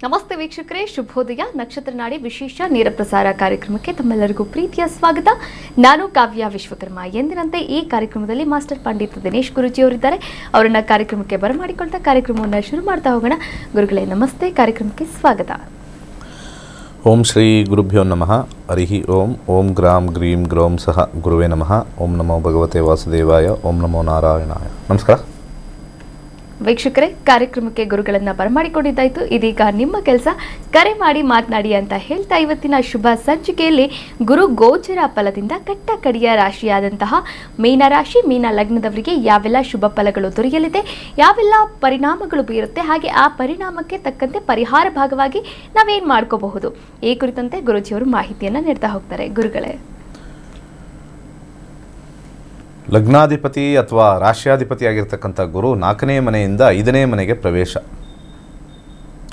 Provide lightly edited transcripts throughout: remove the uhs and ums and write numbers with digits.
ನಮಸ್ತೆ ವೀಕ್ಷಕರೇ, ಶುಭೋದಯ. ನಕ್ಷತ್ರ ನಾಡಿ ವಿಶೇಷ ನೇರ ಪ್ರಸಾರ ಕಾರ್ಯಕ್ರಮಕ್ಕೆ ತಮ್ಮೆಲ್ಲರಿಗೂ ಪ್ರೀತಿಯ ಸ್ವಾಗತ. ನಾನು ಕಾವ್ಯ ವಿಶ್ವಕರ್ಮ. ಎಂದಿನಂತೆ ಈ ಕಾರ್ಯಕ್ರಮದಲ್ಲಿ ಮಾಸ್ಟರ್ ಪಂಡಿತ್ ದಿನೇಶ್ ಗುರೂಜಿಯವರಿದ್ದಾರೆ. ಅವರನ್ನ ಕಾರ್ಯಕ್ರಮಕ್ಕೆ ಬರಮಾಡಿಕೊಳ್ತಾ ಕಾರ್ಯಕ್ರಮವನ್ನು ಶುರು ಮಾಡ್ತಾ ಹೋಗೋಣ. ಗುರುಗಳೇ ನಮಸ್ತೆ, ಕಾರ್ಯಕ್ರಮಕ್ಕೆ ಸ್ವಾಗತ. ಓಂ ಶ್ರೀ ಗುರುಭ್ಯೋ ನಮಃ. ಹರಿ ಓಂ. ಓಂ ಗ್ರಾಂ ಗ್ರೀಂ ಗ್ರೌಂ ಸಹ ಗುರುವೇ ನಮಃ. ಓಂ ನಮೋ ಭಗವತೆ ವಾಸುದೇವಾಯ. ಓಂ ನಮೋ ನಾರಾಯಣಾಯ. ನಮಸ್ಕಾರ ವೀಕ್ಷಕರೇ, ಕಾರ್ಯಕ್ರಮಕ್ಕೆ ಗುರುಗಳನ್ನ ಬರಮಾಡಿಕೊಂಡಿದ್ದಾಯ್ತು. ಇದೀಗ ನಿಮ್ಮ ಕೆಲಸ ಕರೆ ಮಾಡಿ ಮಾತನಾಡಿ ಅಂತ ಹೇಳ್ತಾ ಇವತ್ತಿನ ಶುಭ ಸಂಚಿಕೆಯಲ್ಲಿ ಗುರು ಗೋಚರ ಫಲದಿಂದ ಕಟ್ಟ ಕಡಿಯ ರಾಶಿಯಾದಂತಹ ಮೀನರಾಶಿ, ಮೀನ ಲಗ್ನದವರಿಗೆ ಯಾವೆಲ್ಲ ಶುಭ ಫಲಗಳು ದೊರೆಯಲಿದೆ, ಯಾವೆಲ್ಲ ಪರಿಣಾಮಗಳು ಬೀರುತ್ತೆ, ಹಾಗೆ ಆ ಪರಿಣಾಮಕ್ಕೆ ತಕ್ಕಂತೆ ಪರಿಹಾರ ಭಾಗವಾಗಿ ನಾವೇನ್ ಮಾಡ್ಕೋಬಹುದು, ಈ ಕುರಿತಂತೆ ಗುರುಜಿಯವರು ಮಾಹಿತಿಯನ್ನ ನೀಡ್ತಾ ಹೋಗ್ತಾರೆ. ಗುರುಗಳೇ, ಲಗ್ನಾಧಿಪತಿ ಅಥವಾ ರಾಶ್ಯಾಧಿಪತಿ ಆಗಿರ್ತಕ್ಕಂಥ ಗುರು 4ನೇ ಮನೆಯಿಂದ 5ನೇ ಮನೆಗೆ ಪ್ರವೇಶ.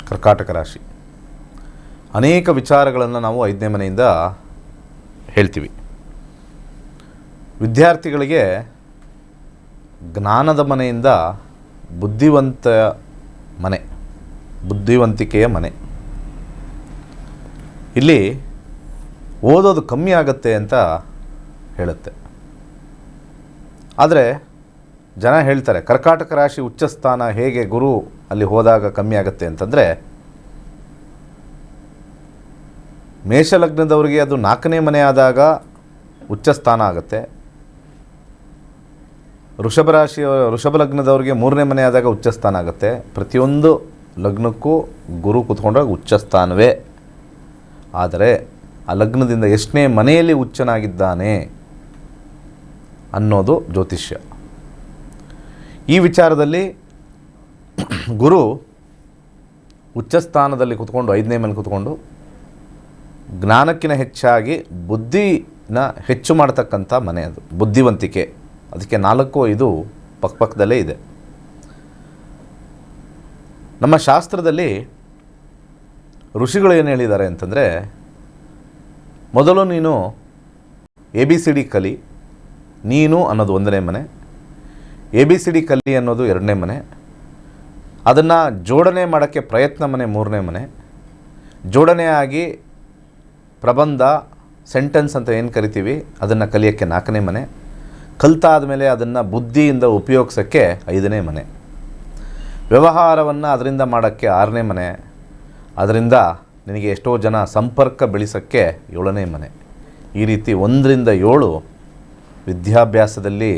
ಕರ್ಕಾಟಕ ರಾಶಿ. ಅನೇಕ ವಿಚಾರಗಳನ್ನು ನಾವು 5ನೇ ಮನೆಯಿಂದ ಹೇಳ್ತೀವಿ. ವಿದ್ಯಾರ್ಥಿಗಳಿಗೆ ಜ್ಞಾನದ ಮನೆಯಿಂದ ಬುದ್ಧಿವಂತಿಕೆಯ ಮನೆ. ಇಲ್ಲಿ ಓದೋದು ಕಮ್ಮಿ ಆಗುತ್ತೆ ಅಂತ ಹೇಳುತ್ತೆ. ಆದರೆ ಜನ ಹೇಳ್ತಾರೆ ಕರ್ಕಾಟಕ ರಾಶಿ ಉಚ್ಚಸ್ಥಾನ ಹೇಗೆ ಗುರು ಅಲ್ಲಿ ಹೋದಾಗ ಕಮ್ಮಿ ಆಗುತ್ತೆ ಅಂತಂದರೆ, ಮೇಷಲಗ್ನದವರಿಗೆ ಅದು 4ನೇ ಮನೆ ಆದಾಗ ಉಚ್ಚಸ್ಥಾನ ಆಗುತ್ತೆ. ವೃಷಭ ಲಗ್ನದವರಿಗೆ 3ನೇ ಮನೆ ಆದಾಗ ಉಚ್ಚಸ್ಥಾನ ಆಗುತ್ತೆ. ಪ್ರತಿಯೊಂದು ಲಗ್ನಕ್ಕೂ ಗುರು ಕೂತ್ಕೊಂಡಾಗ ಉಚ್ಚಸ್ಥಾನವೇ. ಆದರೆ ಆ ಲಗ್ನದಿಂದ ಎಷ್ಟನೇ ಮನೆಯಲ್ಲಿ ಉಚ್ಚನಾಗಿದ್ದಾನೆ ಅನ್ನೋದು ಜ್ಯೋತಿಷ್ಯ. ಈ ವಿಚಾರದಲ್ಲಿ ಗುರು ಉಚ್ಚಸ್ಥಾನದಲ್ಲಿ ಕೂತ್ಕೊಂಡು 5ನೇ ಮನೆ ಕೂತ್ಕೊಂಡು ಜ್ಞಾನಕ್ಕಿಂತ ಹೆಚ್ಚಾಗಿ ಬುದ್ಧಿನ ಹೆಚ್ಚು ಮಾಡ್ತಕ್ಕಂಥ ಮನೆ ಅದು, ಬುದ್ಧಿವಂತಿಕೆ. ಅದಕ್ಕೆ 4-5 ಪಕ್ಕದಲ್ಲೇ ಇದೆ. ನಮ್ಮ ಶಾಸ್ತ್ರದಲ್ಲಿ ಋಷಿಗಳು ಏನು ಹೇಳಿದ್ದಾರೆ ಅಂತಂದರೆ, ಮೊದಲು ನೀನು ABCD ಕಲಿ, ನೀನು ಅನ್ನೋದು 1ನೇ ಮನೆ, ABCD ಕಲಿ ಅನ್ನೋದು 2ನೇ ಮನೆ, ಅದನ್ನು ಜೋಡಣೆ ಮಾಡೋಕ್ಕೆ ಪ್ರಯತ್ನ ಮನೆ 3ನೇ ಮನೆ, ಜೋಡಣೆ ಆಗಿ ಪ್ರಬಂಧ ಸೆಂಟೆನ್ಸ್ ಅಂತ ಏನು ಕರಿತೀವಿ ಅದನ್ನು ಕಲಿಯೋಕ್ಕೆ 4ನೇ ಮನೆ, ಕಲಿತಾದ ಮೇಲೆ ಅದನ್ನು ಬುದ್ಧಿಯಿಂದ ಉಪಯೋಗಿಸೋಕ್ಕೆ 5ನೇ ಮನೆ, ವ್ಯವಹಾರವನ್ನು ಅದರಿಂದ ಮಾಡೋಕ್ಕೆ 6ನೇ ಮನೆ, ಅದರಿಂದ ನಿನಗೆ ಎಷ್ಟೋ ಜನ ಸಂಪರ್ಕ ಬೆಳೆಸೋಕ್ಕೆ 7ನೇ ಮನೆ. ಈ ರೀತಿ 1ರಿಂದ 7 ವಿದ್ಯಾಭ್ಯಾಸದಲ್ಲಿ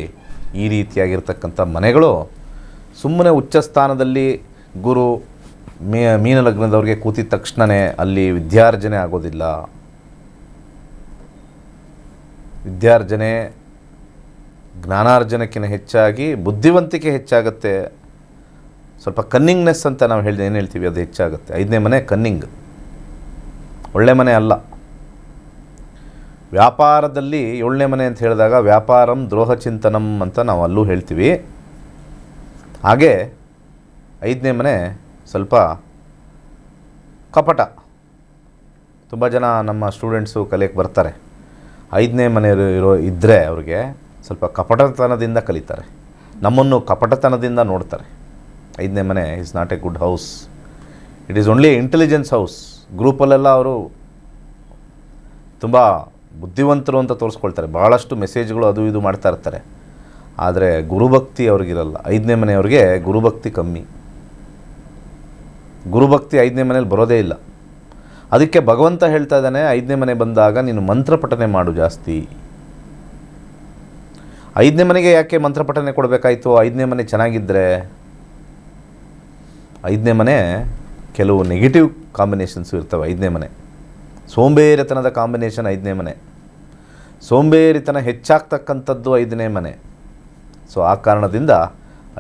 ಈ ರೀತಿಯಾಗಿರ್ತಕ್ಕಂಥ ಮನೆಗಳು. ಸುಮ್ಮನೆ ಉಚ್ಚಸ್ಥಾನದಲ್ಲಿ ಗುರು ಮೀನ ಲಗ್ನದವ್ರಿಗೆ ಕೂತಿದ ತಕ್ಷಣವೇ ಅಲ್ಲಿ ವಿದ್ಯಾರ್ಜನೆ ಆಗೋದಿಲ್ಲ. ವಿದ್ಯಾರ್ಜನೆ ಜ್ಞಾನಾರ್ಜನಕ್ಕಿಂತ ಹೆಚ್ಚಾಗಿ ಬುದ್ಧಿವಂತಿಕೆ ಹೆಚ್ಚಾಗುತ್ತೆ. ಸ್ವಲ್ಪ ಕನ್ನಿಂಗ್ನೆಸ್ ಅಂತ ನಾವು ಏನು ಹೇಳ್ತೀವಿ ಅದು ಹೆಚ್ಚಾಗುತ್ತೆ. 5ನೇ ಮನೆ ಕನ್ನಿಂಗ್, ಒಳ್ಳೆ ಮನೆ ಅಲ್ಲ. ವ್ಯಾಪಾರದಲ್ಲಿ 7ನೇ ಮನೆ ಅಂತ ಹೇಳಿದಾಗ ವ್ಯಾಪಾರಂ ದ್ರೋಹ ಚಿಂತನಂ ಅಂತ ನಾವು ಅಲ್ಲೂ ಹೇಳ್ತೀವಿ. ಹಾಗೆ 5ನೇ ಮನೆ ಸ್ವಲ್ಪ ಕಪಟ. ತುಂಬ ಜನ ನಮ್ಮ ಸ್ಟೂಡೆಂಟ್ಸು ಕಲಿಯಕ್ಕೆ ಬರ್ತಾರೆ, 5ನೇ ಮನೆ ಇದ್ದರೆ ಅವ್ರಿಗೆ ಸ್ವಲ್ಪ ಕಪಟತನದಿಂದ ಕಲಿತಾರೆ, ನಮ್ಮನ್ನು ಕಪಟತನದಿಂದ ನೋಡ್ತಾರೆ. 5ನೇ ಮನೆ is not a good house, it is only intelligence house. ಗ್ರೂಪಲ್ಲೆಲ್ಲ ಅವರು ತುಂಬ ಬುದ್ಧಿವಂತರು ಅಂತ ತೋರಿಸ್ಕೊಳ್ತಾರೆ, ಭಾಳಷ್ಟು ಮೆಸೇಜ್ಗಳು ಅದು ಇದು ಮಾಡ್ತಾ ಇರ್ತಾರೆ. ಆದರೆ ಗುರುಭಕ್ತಿ ಅವ್ರಿಗಿರಲ್ಲ. 5ನೇ ಮನೆಯವ್ರಿಗೆ ಗುರುಭಕ್ತಿ ಕಮ್ಮಿ. ಗುರುಭಕ್ತಿ 5ನೇ ಮನೇಲಿ ಬರೋದೇ ಇಲ್ಲ. ಅದಕ್ಕೆ ಭಗವಂತ ಹೇಳ್ತಾ ಇದ್ದಾನೆ, 5ನೇ ಮನೆ ಬಂದಾಗ ನೀನು ಮಂತ್ರ ಪಠನೆ ಮಾಡು ಜಾಸ್ತಿ. 5ನೇ ಮನೆಗೆ ಯಾಕೆ ಮಂತ್ರ ಪಠನೆ ಕೊಡಬೇಕಾಯಿತು? 5ನೇ ಮನೆ ಚೆನ್ನಾಗಿದ್ದರೆ. 5ನೇ ಮನೆ ಕೆಲವು ನೆಗೆಟಿವ್ ಕಾಂಬಿನೇಷನ್ಸು ಇರ್ತವೆ. 5ನೇ ಮನೆ ಸೋಂಬೇರಿತನದ ಕಾಂಬಿನೇಷನ್. 5ನೇ ಮನೆ ಸೋಂಬೇರಿತನ ಹೆಚ್ಚಾಗ್ತಕ್ಕಂಥದ್ದು 5ನೇ ಮನೆ. ಸೊ ಆ ಕಾರಣದಿಂದ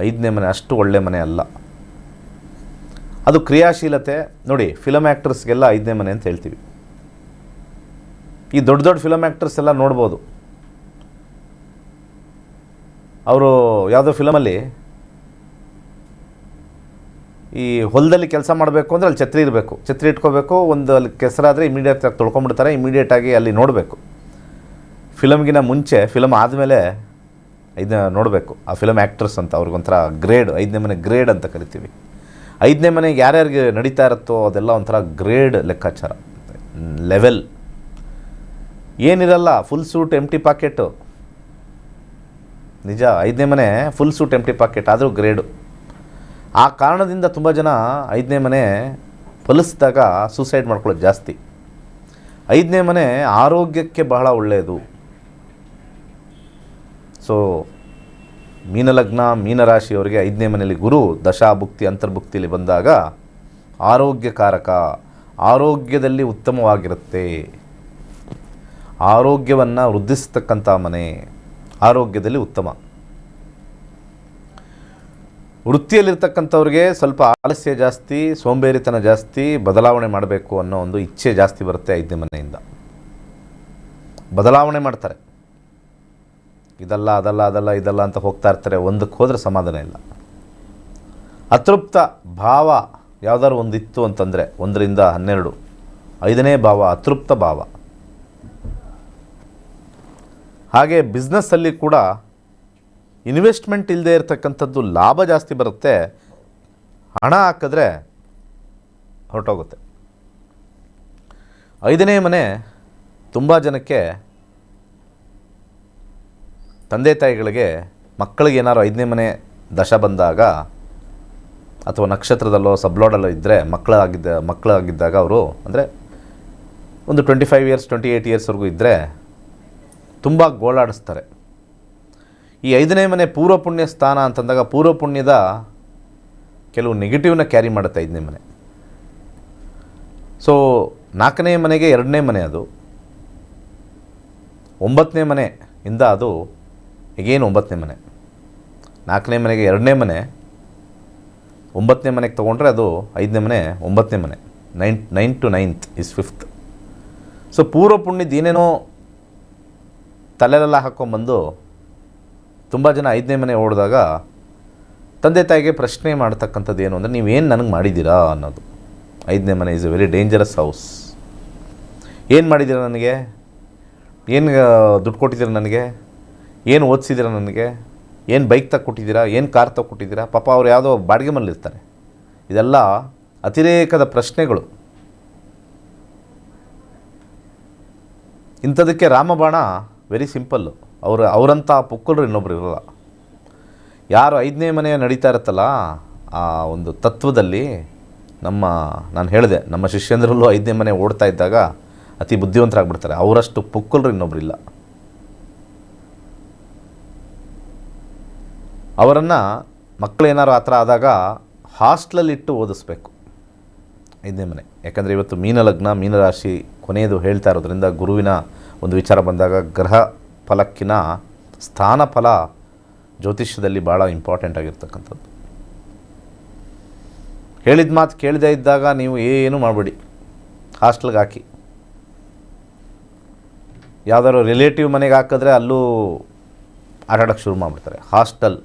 5ನೇ ಮನೆ ಅಷ್ಟು ಒಳ್ಳೆ ಮನೆ ಅಲ್ಲ. ಅದು ಕ್ರಿಯಾಶೀಲತೆ ನೋಡಿ. ಫಿಲಮ್ ಆ್ಯಕ್ಟರ್ಸ್ಗೆಲ್ಲ 5ನೇ ಮನೆ ಅಂತ ಹೇಳ್ತೀವಿ. ಈ ದೊಡ್ಡ ದೊಡ್ಡ ಫಿಲಮ್ ಆ್ಯಕ್ಟರ್ಸ್ ಎಲ್ಲ ನೋಡ್ಬೋದು. ಅವರು ಯಾವುದೋ ಫಿಲಮಲ್ಲಿ ಈ ಹೊಲದಲ್ಲಿ ಕೆಲಸ ಮಾಡಬೇಕು ಅಂದರೆ ಅಲ್ಲಿ ಛತ್ರಿ ಇರಬೇಕು, ಛತ್ರಿ ಇಟ್ಕೋಬೇಕು. ಒಂದು ಅಲ್ಲಿ ಕೆಸರಾದರೆ ಇಮಿಡಿಯೇಟಾಗಿ ತೊಳ್ಕೊಂಡ್ಬಿಡ್ತಾರೆ, ಇಮಿಡಿಯೇಟಾಗಿ ಅಲ್ಲಿ ನೋಡಬೇಕು. ಫಿಲಮ್ಗಿನ ಮುಂಚೆ ಫಿಲಮ್ ಆದಮೇಲೆ ಇದನ್ನ ನೋಡಬೇಕು. ಆ ಫಿಲಮ್ ಆ್ಯಕ್ಟರ್ಸ್ ಅಂತ ಅವ್ರಿಗೊಂಥರ ಗ್ರೇಡ್, 5ನೇ ಮನೆ ಗ್ರೇಡ್ ಅಂತ ಕರಿತೀವಿ. 5ನೇ ಮನೆಗೆ ಯಾರ್ಯಾರಿಗೆ ನಡೀತಾ ಇರುತ್ತೋ ಅದೆಲ್ಲ ಒಂಥರ ಗ್ರೇಡ್ ಲೆಕ್ಕಾಚಾರ, ಲೆವೆಲ್ ಏನಿರಲ್ಲ, ಫುಲ್ ಸೂಟ್ ಎಂಟಿ ಪಾಕೆಟು. ನಿಜ, 5ನೇ ಮನೆ ಫುಲ್ ಸೂಟ್ ಎಂಟಿ ಪಾಕೆಟ್ ಆದರೂ ಗ್ರೇಡು. ಆ ಕಾರಣದಿಂದ ತುಂಬ ಜನ 5ನೇ ಮನೆ ಫಲಿಸಿದಾಗ ಸೂಸೈಡ್ ಮಾಡ್ಕೊಳ್ಳೋದು ಜಾಸ್ತಿ. 5ನೇ ಮನೆ ಆರೋಗ್ಯಕ್ಕೆ ಬಹಳ ಒಳ್ಳೆಯದು. ಸೊ ಮೀನಲಗ್ನ ಮೀನರಾಶಿಯವರಿಗೆ 5ನೇ ಮನೆಯಲ್ಲಿ ಗುರು ದಶಾಭುಕ್ತಿ ಅಂತರ್ಭುಕ್ತಿಯಲ್ಲಿ ಬಂದಾಗ ಆರೋಗ್ಯಕಾರಕ, ಆರೋಗ್ಯದಲ್ಲಿ ಉತ್ತಮವಾಗಿರುತ್ತೆ. ಆರೋಗ್ಯವನ್ನು ವೃದ್ಧಿಸ್ತಕ್ಕಂಥ ಮನೆ, ಆರೋಗ್ಯದಲ್ಲಿ ಉತ್ತಮ. ವೃತ್ತಿಯಲ್ಲಿರ್ತಕ್ಕಂಥವ್ರಿಗೆ ಸ್ವಲ್ಪ ಆಲಸ್ಯ ಜಾಸ್ತಿ, ಸೋಂಬೇರಿತನ ಜಾಸ್ತಿ, ಬದಲಾವಣೆ ಮಾಡಬೇಕು ಅನ್ನೋ ಒಂದು ಇಚ್ಛೆ ಜಾಸ್ತಿ ಬರುತ್ತೆ 5ನೇ ಮನೆಯಿಂದ. ಬದಲಾವಣೆ ಮಾಡ್ತಾರೆ, ಇದಲ್ಲ ಅದಲ್ಲ ಅಂತ ಹೋಗ್ತಾ ಇರ್ತಾರೆ. ಒಂದಕ್ಕೆ ಹೋದರೆ ಸಮಾಧಾನ ಇಲ್ಲ. ಅತೃಪ್ತ ಭಾವ ಯಾವುದಾದ್ರು ಒಂದಿತ್ತು ಅಂತಂದರೆ 1ರಿಂದ 12, 5ನೇ ಭಾವ ಅತೃಪ್ತ ಭಾವ. ಹಾಗೆ ಬಿಸ್ನೆಸ್ಸಲ್ಲಿ ಕೂಡ ಇನ್ವೆಸ್ಟ್ಮೆಂಟ್ ಇಲ್ಲದೆ ಇರತಕ್ಕಂಥದ್ದು ಲಾಭ ಜಾಸ್ತಿ ಬರುತ್ತೆ, ಹಣ ಹಾಕಿದ್ರೆ ಹೊರಟೋಗುತ್ತೆ. 5ನೇ ಮನೆ ತುಂಬ ಜನಕ್ಕೆ, ತಂದೆ ತಾಯಿಗಳಿಗೆ ಮಕ್ಕಳಿಗೆ ಏನಾದ್ರು 5ನೇ ಮನೆ ದಶ ಬಂದಾಗ ಅಥವಾ ನಕ್ಷತ್ರದಲ್ಲೋ ಸಬ್ಲಾಡಲ್ಲೋ ಇದ್ದರೆ ಮಕ್ಕಳಾಗಿದ್ದಾಗ ಅವರು ಅಂದರೆ ಒಂದು 25 ಇಯರ್ಸ್ 28 ಇಯರ್ಸ್ವರೆಗೂ ಇದ್ದರೆ ತುಂಬ ಗೋಳಾಡಿಸ್ತಾರೆ. ಈ 5ನೇ ಮನೆ ಪೂರ್ವ ಪುಣ್ಯ ಸ್ಥಾನ ಅಂತಂದಾಗ ಪೂರ್ವ ಪುಣ್ಯದ ಕೆಲವು ನೆಗೆಟಿವ್ನ ಕ್ಯಾರಿ ಮಾಡುತ್ತೆ 5ನೇ ಮನೆ. ಸೊ 4ನೇ ಮನೆಗೆ 2ನೇ ಮನೆ, ಅದು 9ನೇ ಮನೆಯಿಂದ ಅದು ಈಗೇನು 9ನೇ ಮನೆ. 4ನೇ ಮನೆಗೆ 2ನೇ ಮನೆ, 9ನೇ ಮನೆಗೆ ತೊಗೊಂಡ್ರೆ ಅದು 5ನೇ ಮನೆ 9ನೇ ಮನೆ. 9 to 9th is 5th. So ಪೂರ್ವ ಪುಣ್ಯದ ಏನೇನೋ ತಲೆಲೆಲ್ಲ ಹಾಕ್ಕೊಂಬಂದು ತುಂಬ ಜನ 5ನೇ ಮನೆ ಓಡಿದಾಗ ತಂದೆ ತಾಯಿಗೆ ಪ್ರಶ್ನೆ ಮಾಡ್ತಕ್ಕಂಥದ್ದು ಏನು ಅಂದರೆ, ನೀವೇನು ನನಗೆ ಮಾಡಿದ್ದೀರಾ ಅನ್ನೋದು. 5ನೇ ಮನೆ is A very dangerous house. ಏನು ಮಾಡಿದ್ದೀರಾ ನನಗೆ, ಏನು ದುಡ್ಡು ಕೊಟ್ಟಿದ್ದೀರಾ ನನಗೆ, ಏನು ಓದಿಸಿದ್ದೀರಾ ನನಗೆ, ಏನು ಬೈಕ್ ತಗೊಟ್ಟಿದ್ದೀರಾ, ಏನು ಕಾರ್ ತಗೊಟ್ಟಿದ್ದೀರಾ. ಪಾಪ ಅವ್ರು ಯಾವುದೋ ಬಾಡಿಗೆ ಮನೇಲಿರ್ತಾರೆ. ಇದೆಲ್ಲ ಅತಿರೇಕದ ಪ್ರಶ್ನೆಗಳು. ಇಂಥದಕ್ಕೆ ರಾಮಬಾಣ ವೆರಿ ಸಿಂಪಲ್ಲು. ಅವರಂಥ ಪುಕ್ಕಲರು ಇನ್ನೊಬ್ರು ಇರೋಲ್ಲ. ಯಾರು 5ನೇ ಮನೆ ನಡೀತಾ ಇರುತ್ತಲ್ಲ, ಆ ಒಂದು ತತ್ವದಲ್ಲಿ ನಾನು ಹೇಳಿದೆ, ನಮ್ಮ ಶಿಷ್ಯಂದ್ರಲ್ಲೂ 5ನೇ ಮನೆ ಓಡ್ತಾ ಇದ್ದಾಗ ಅತಿ ಬುದ್ಧಿವಂತರಾಗ್ಬಿಡ್ತಾರೆ. ಅವರಷ್ಟು ಪುಕ್ಕಲರು ಇನ್ನೊಬ್ರು ಇಲ್ಲ. ಅವರನ್ನು ಮಕ್ಕಳೇನಾರು ಆ ಥರ ಆದಾಗ ಹಾಸ್ಟೆಲಲ್ಲಿಟ್ಟು ಓದಿಸ್ಬೇಕು 5ನೇ ಮನೆ. ಯಾಕಂದರೆ ಇವತ್ತು ಮೀನಲಗ್ನ ಮೀನರಾಶಿ ಕೊನೆಯದು ಹೇಳ್ತಾ ಇರೋದ್ರಿಂದ ಗುರುವಿನ ಒಂದು ವಿಚಾರ ಬಂದಾಗ ಗ್ರಹ ಫಲಕ್ಕಿನ ಸ್ಥಾನ ಫಲ ಜ್ಯೋತಿಷ್ಯದಲ್ಲಿ ಭಾಳ ಇಂಪಾರ್ಟೆಂಟ್ ಆಗಿರ್ತಕ್ಕಂಥದ್ದು. ಹೇಳಿದ ಮಾತು ಕೇಳದೇ ಇದ್ದಾಗ ನೀವು ಏನು ಮಾಡಬೇಡಿ, ಹಾಸ್ಟೆಲ್ಗೆ ಹಾಕಿ. ಯಾವುದಾದ್ರು ರಿಲೇಟಿವ್ ಮನೆಗೆ ಹಾಕಿದ್ರೆ ಅಲ್ಲೂ ಆಟಾಡೋಕ್ಕೆ ಶುರು ಮಾಡಿಬಿಡ್ತಾರೆ. ಹಾಸ್ಟೆಲ್